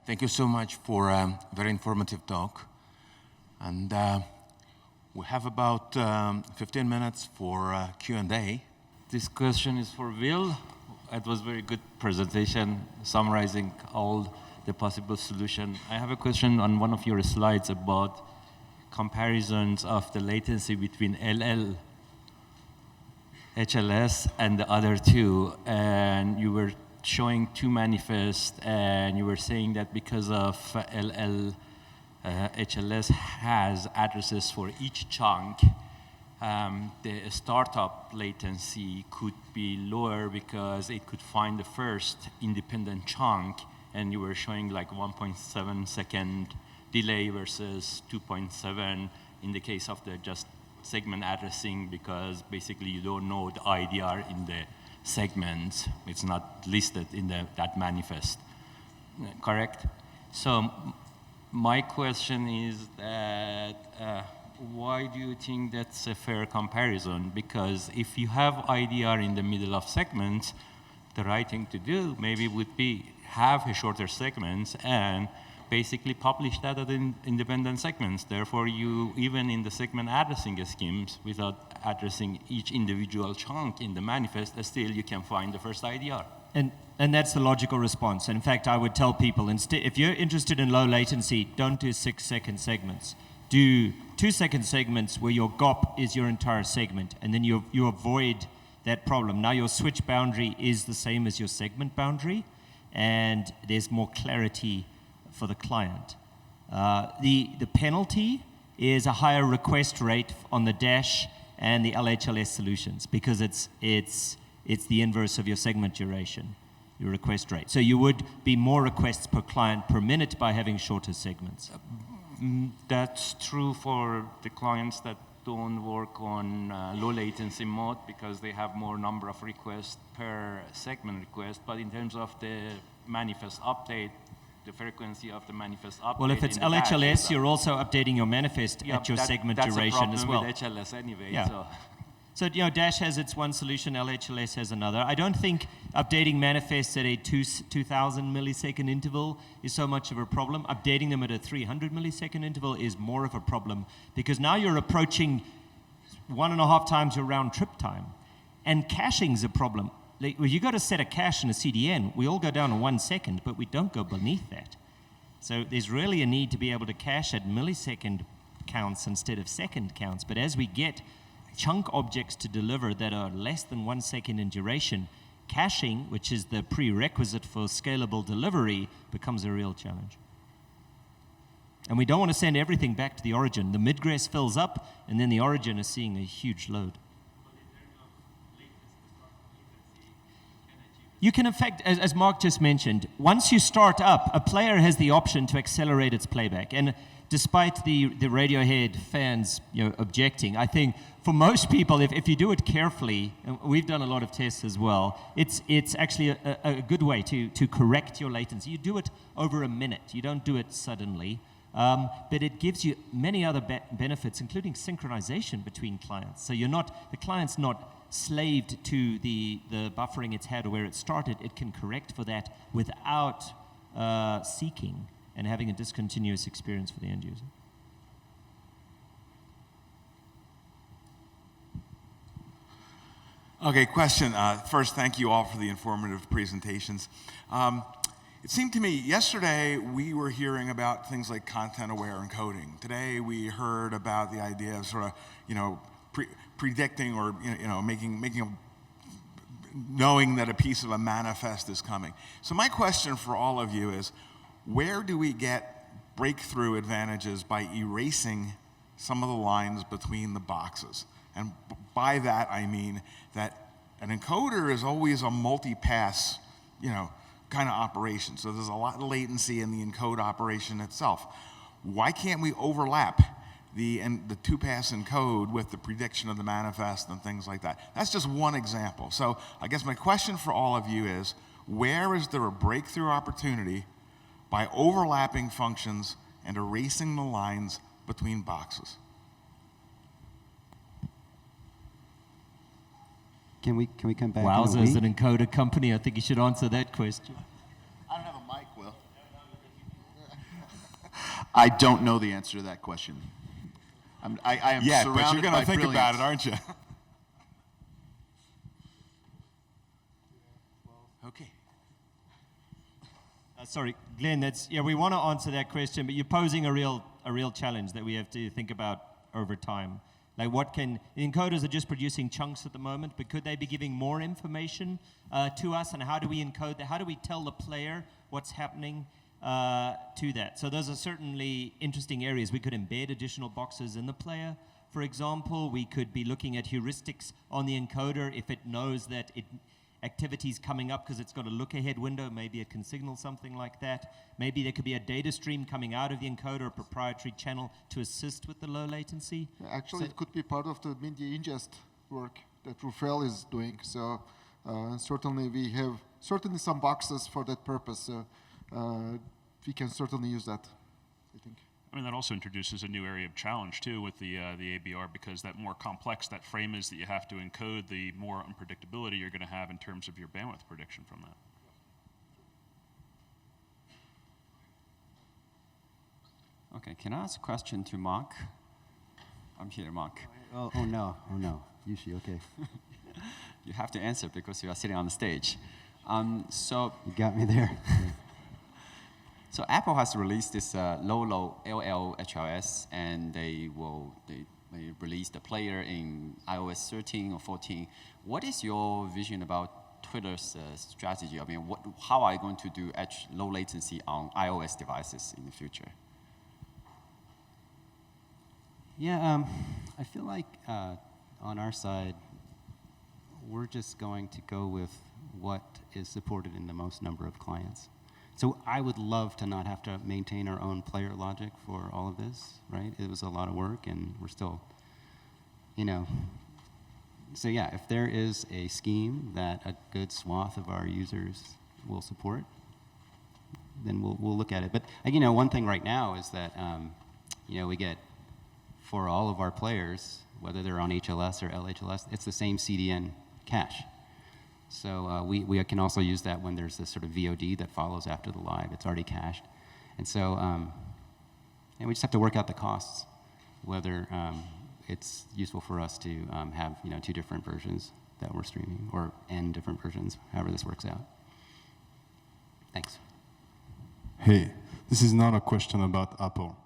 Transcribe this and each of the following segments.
Thank you so much for a very informative talk. And we have about 15 minutes for Q&A. This question is for Will. It was a very good presentation, summarizing all the possible solutions. I have a question on one of your slides about comparisons of the latency between HLS and the other two. And you were showing two manifests, and you were saying that because of HLS has addresses for each chunk, the startup latency could be lower because it could find the first independent chunk, and you were showing like 1.7 second delay versus 2.7 in the case of the just segment addressing, because basically you don't know the IDR in the segments. It's not listed in that manifest, correct? So my question is that why do you think that's a fair comparison? Because if you have IDR in the middle of segments, the right thing to do maybe would be have a shorter segments and basically publish that as independent segments. Therefore, you, even in the segment addressing schemes, without addressing each individual chunk in the manifest, still you can find the first IDR. And that's the logical response. In fact, I would tell people, instead, if you're interested in low latency, don't do 6-second segments. Do 2-second segments where your GOP is your entire segment, and then you avoid that problem. Now your switch boundary is the same as your segment boundary, and there's more clarity for the client. The penalty is a higher request rate on the Dash and the LHLS solutions, because it's the inverse of your segment duration, your request rate. So you would be more requests per client per minute by having shorter segments. That's true for the clients that don't work on low latency mode, because they have more number of requests per segment request. But in terms of the manifest update, the frequency of the manifest update. Well, if it's LHLS, you're also updating your manifest at your segment duration as well. That's a problem with HLS anyway. Yeah. So Dash has its one solution, LHLS has another. I don't think updating manifests at a 2,000 millisecond interval is so much of a problem. Updating them at a 300 millisecond interval is more of a problem, because now you're approaching 1.5 times your round trip time. And caching's a problem. Like, well, you got to set a cache in a CDN. We all go down to 1 second, but we don't go beneath that. So there's really a need to be able to cache at millisecond counts instead of second counts. But as we get chunk objects to deliver that are less than 1 second in duration, caching, which is the prerequisite for scalable delivery, becomes a real challenge. And we don't want to send everything back to the origin. The midgress fills up, and then the origin is seeing a huge load. You can, in fact, as Mark just mentioned, once you start up, a player has the option to accelerate its playback. And despite the Radiohead fans objecting, I think for most people, if you do it carefully, and we've done a lot of tests as well, it's actually a good way to correct your latency. You do it over a minute. You don't do it suddenly. But it gives you many other benefits, including synchronization between clients. So the client's not slaved to the buffering it's had or where it started. It can correct for that without seeking and having a discontinuous experience for the end user. Okay, question. First, thank you all for the informative presentations. It seemed to me yesterday we were hearing about things like content-aware encoding. Today we heard about the idea of sort of, predicting or knowing that a piece of a manifest is coming. So my question for all of you is, where do we get breakthrough advantages by erasing some of the lines between the boxes? And by that I mean that an encoder is always a multi-pass, kind of operation. So there's a lot of latency in the encode operation itself. Why can't we overlap the 2-pass encode with the prediction of the manifest and things like that? That's just one example. So I guess my question for all of you is, where is there a breakthrough opportunity by overlapping functions and erasing the lines between boxes? Can we come back? Wowza, as an encoder company, I think you should answer that question. I don't have a mic, Will. I don't know the answer to that question. I am Yeah, surrounded but you're going by to think brilliance. about it, aren't you? Okay. Sorry, Glenn. We want to answer that question, but you're posing a real challenge that we have to think about over time. Like, the encoders are just producing chunks at the moment, but could they be giving more information to us? And how do we encode that? How do we tell the player what's happening to that? So those are certainly interesting areas. We could embed additional boxes in the player. For example, we could be looking at heuristics on the encoder if it knows that activities coming up because it's got a look-ahead window. Maybe it can signal something like that. Maybe there could be a data stream coming out of the encoder, a proprietary channel to assist with the low latency. Actually, it could be part of the media ingest work that Rafael is doing. So certainly we have some boxes for that purpose. So we can certainly use that, I think. I mean, that also introduces a new area of challenge, too, with the ABR, because that more complex that frame is that you have to encode, the more unpredictability you're going to have in terms of your bandwidth prediction from that. Okay, can I ask a question to Mark? I'm here, Mark. Oh no, Yushi, okay. You have to answer because you are sitting on the stage. So You got me there. So Apple has released this low LLHLS, and they release the player in iOS 13 or 14. What is your vision about Twitter's strategy? I mean, how are you going to do edge low latency on iOS devices in the future? Yeah, I feel like on our side, we're just going to go with what is supported in the most number of clients. So I would love to not have to maintain our own player logic for all of this, right? It was a lot of work, and we're still, So yeah, if there is a scheme that a good swath of our users will support, then we'll look at it. But one thing right now is that we get, for all of our players, whether they're on HLS or LHLS, it's the same CDN cache. So we can also use that when there's this sort of VOD that follows after the live. It's already cached. And so and we just have to work out the costs, whether it's useful for us to have 2 different versions that we're streaming, or n different versions, however this works out. Thanks. Hey, this is not a question about Apple.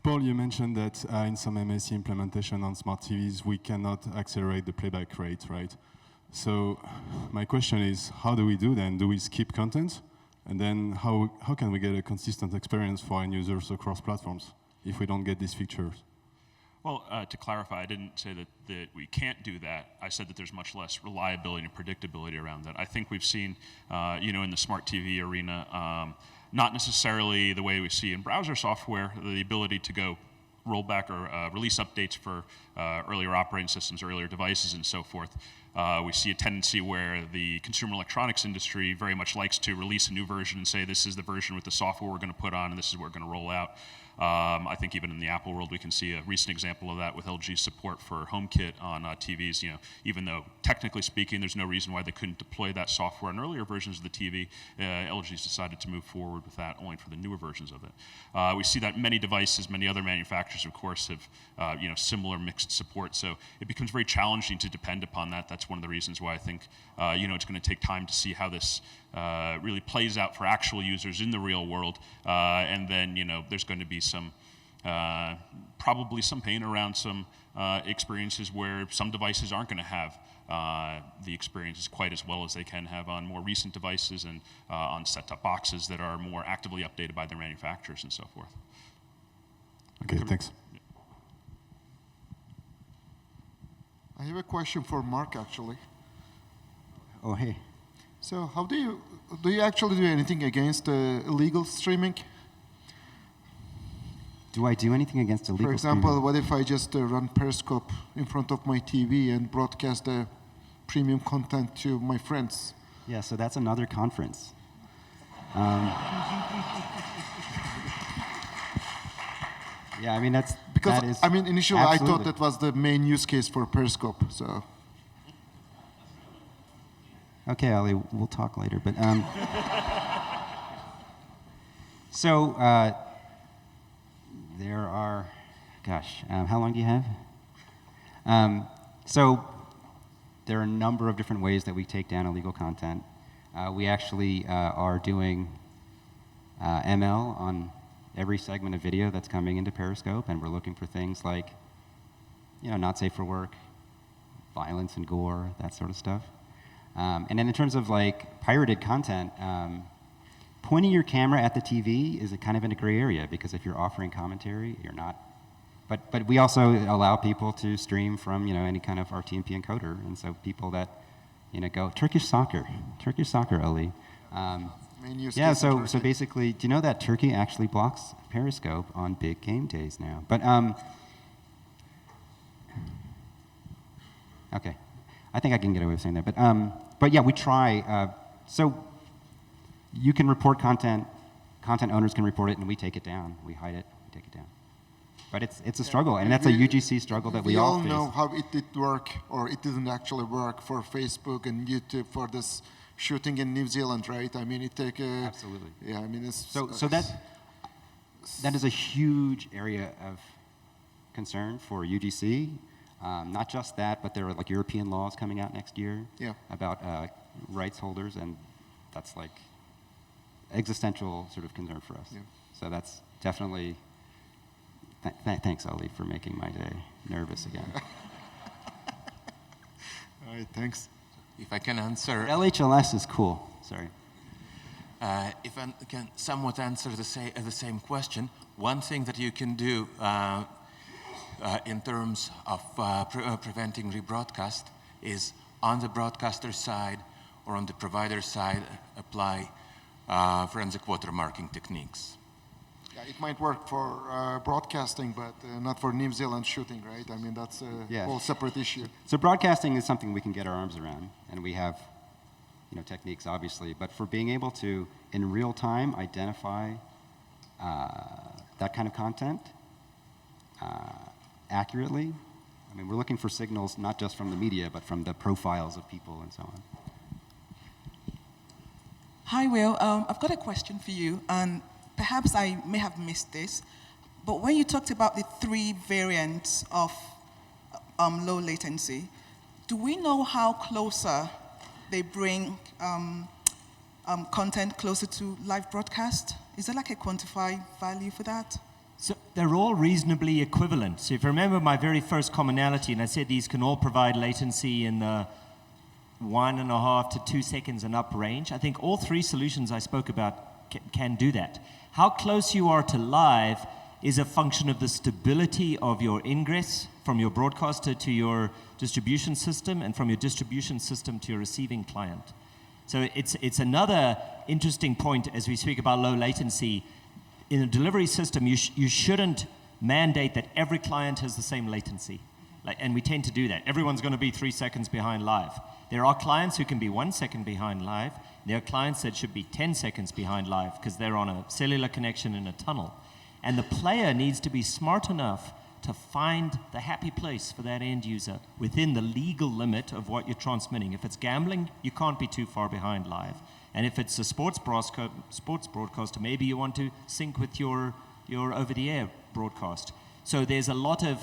Paul, you mentioned that in some MAC implementation on smart TVs, we cannot accelerate the playback rate, right? So my question is, how do we do then? Do we skip content? And then how can we get a consistent experience for end users across platforms if we don't get these features? Well, to clarify, I didn't say that we can't do that. I said that there's much less reliability and predictability around that. I think we've seen, in the smart TV arena, not necessarily the way we see in browser software, the ability to go roll back or release updates for earlier operating systems, earlier devices, and so forth. We see a tendency where the consumer electronics industry very much likes to release a new version and say, this is the version with the software we're going to put on, and this is what we're going to roll out. I think even in the Apple world, we can see a recent example of that with LG's support for HomeKit on TVs. Even though technically speaking, there's no reason why they couldn't deploy that software on earlier versions of the TV, LG's decided to move forward with that only for the newer versions of it. We see that many devices, many other manufacturers, of course, have similar mixed support. So it becomes very challenging to depend upon that. That's one of the reasons why I think it's going to take time to see how this really plays out for actual users in the real world, and then there's going to be some probably some pain around some experiences where some devices aren't going to have the experiences quite as well as they can have on more recent devices and on set-top boxes that are more actively updated by their manufacturers and so forth. Okay, thanks. I have a question for Mark, actually. Oh, hey. So how do you actually do anything against illegal streaming? Do I do anything against illegal For example, streaming? what if I just run Periscope in front of my TV and broadcast premium content to my friends? Yeah, so that's another conference. Yeah, I mean, initially I thought absolutely. that was the main use case for Periscope, so. Okay, Ali, we'll talk later. But So there are, gosh, how long do you have? So there are a number of different ways that we take down illegal content. We actually are doing ML on every segment of video that's coming into Periscope, and we're looking for things like, not safe for work, violence and gore, that sort of stuff. And then in terms of like pirated content, pointing your camera at the TV is a kind of in a gray area, because if you're offering commentary, you're not. But we also allow people to stream from any kind of RTMP encoder, and so people that go Turkish soccer, Ali. Yeah, so basically, do you know that Turkey actually blocks Periscope on big game days now? But okay, I think I can get away with saying that. But yeah, we try. So you can report content owners can report it, and we take it down. We hide it, we take it down. But it's a struggle, and that's a UGC struggle that we all face. We all know how it did work, or it didn't actually work for Facebook and YouTube for this shooting in New Zealand, right? I mean, it take a... Absolutely. Yeah, I mean, it's... So that is a huge area of concern for UGC. Not just that, but there are like European laws coming out next year about rights holders, and that's like existential sort of concern for us. Yeah. So that's definitely... thanks, Ali, for making my day nervous again. All right, thanks. If I can answer... LHLS is cool, sorry. If I can somewhat answer the same question, one thing that you can do in terms of preventing rebroadcast is on the broadcaster side or on the provider side, apply forensic watermarking techniques. Yeah, it might work for broadcasting, but not for New Zealand shooting, right? I mean, that's a whole separate issue. So broadcasting is something we can get our arms around, and we have techniques, obviously. But for being able to, in real time, identify that kind of content accurately, I mean, we're looking for signals not just from the media, but from the profiles of people and so on. Hi, Will. I've got a question for you, and perhaps I may have missed this, but when you talked about the 3 variants of low latency, do we know how closer they bring content closer to live broadcast? Is there like a quantified value for that? So they're all reasonably equivalent. So if you remember my very first commonality, and I said these can all provide latency in the 1.5 to 2 seconds and up range, I think all 3 solutions I spoke about can do that. How close you are to live is a function of the stability of your ingress from your broadcaster to your distribution system, and from your distribution system to your receiving client. So it's another interesting point as we speak about low latency. In a delivery system, you shouldn't mandate that every client has the same latency. And we tend to do that. Everyone's going to be 3 seconds behind live. There are clients who can be 1 second behind live. There are clients that should be 10 seconds behind live because they're on a cellular connection in a tunnel. And the player needs to be smart enough to find the happy place for that end user within the legal limit of what you're transmitting. If it's gambling, you can't be too far behind live. And if it's a sports broadcaster, maybe you want to sync with your over-the-air broadcast. So there's a lot of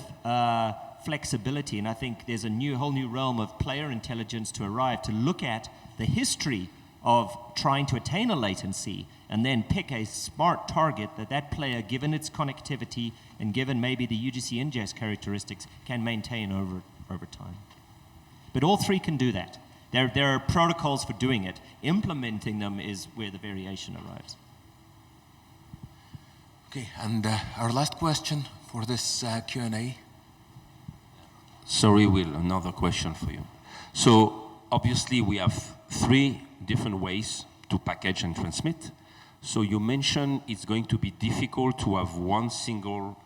flexibility, and I think there's a whole new realm of player intelligence to arrive to look at the history of trying to attain a latency and then pick a smart target that player, given its connectivity and given maybe the UGC ingest characteristics, can maintain over time. But all 3 can do that. There are protocols for doing it. Implementing them is where the variation arrives. Okay, and our last question for this Q&A. Sorry, Will, another question for you. So obviously we have 3 different ways to package and transmit. So you mentioned it's going to be difficult to have one single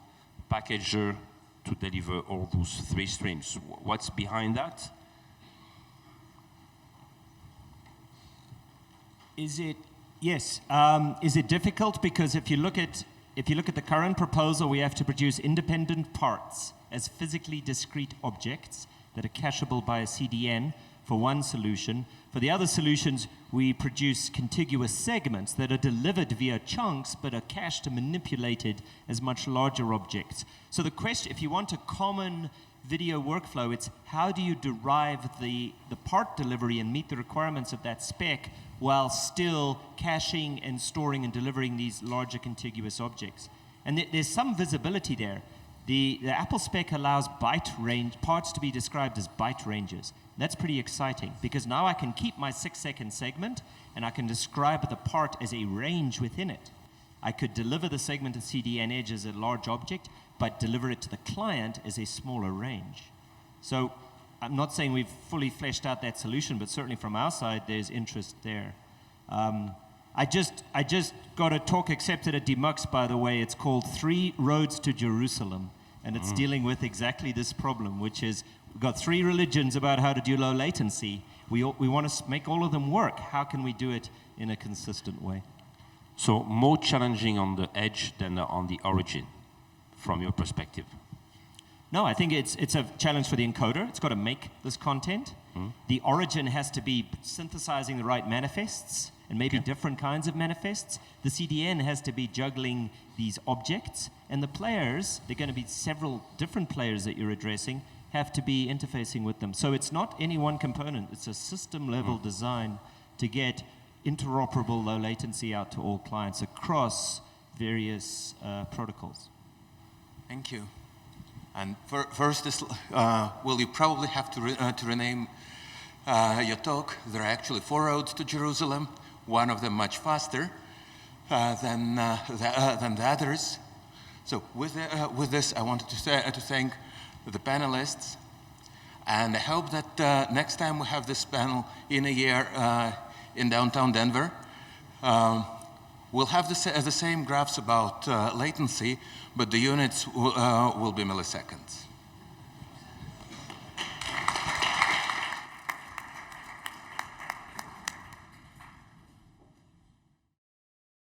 packager to deliver all those 3 streams. What's behind that? Yes. Is it difficult? Because if you look at the current proposal, we have to produce independent parts as physically discrete objects that are cacheable by a CDN for one solution. For the other solutions, we produce contiguous segments that are delivered via chunks but are cached and manipulated as much larger objects. So the question, if you want a common video workflow, it's how do you derive the part delivery and meet the requirements of that spec while still caching and storing and delivering these larger contiguous objects. And there's some visibility there. The Apple spec allows byte range, parts to be described as byte ranges. That's pretty exciting because now I can keep my 6-second segment and I can describe the part as a range within it. I could deliver the segment of CDN edge as a large object, but deliver it to the client as a smaller range. So I'm not saying we've fully fleshed out that solution, but certainly from our side, there's interest there. I just got a talk accepted at Demux, by the way. It's called 3 Roads to Jerusalem, and it's dealing with exactly this problem, which is we've got 3 religions about how to do low latency. We want to make all of them work. How can we do it in a consistent way? So more challenging on the edge than on the origin, from your perspective? No, I think it's a challenge for the encoder. It's got to make this content. The origin has to be synthesizing the right manifests and maybe different kinds of manifests. The CDN has to be juggling these objects. And the players, they're going to be several different players that you're addressing, have to be interfacing with them. So it's not any one component. It's a system-level design to get interoperable low latency out to all clients across various protocols. Thank you. And first, well, you probably have to rename your talk. There are actually 4 roads to Jerusalem, one of them much faster than the others. So with this, I wanted to thank the panelists, and I hope that next time we have this panel in a year in downtown Denver, we'll have the same graphs about latency, but the units will be milliseconds.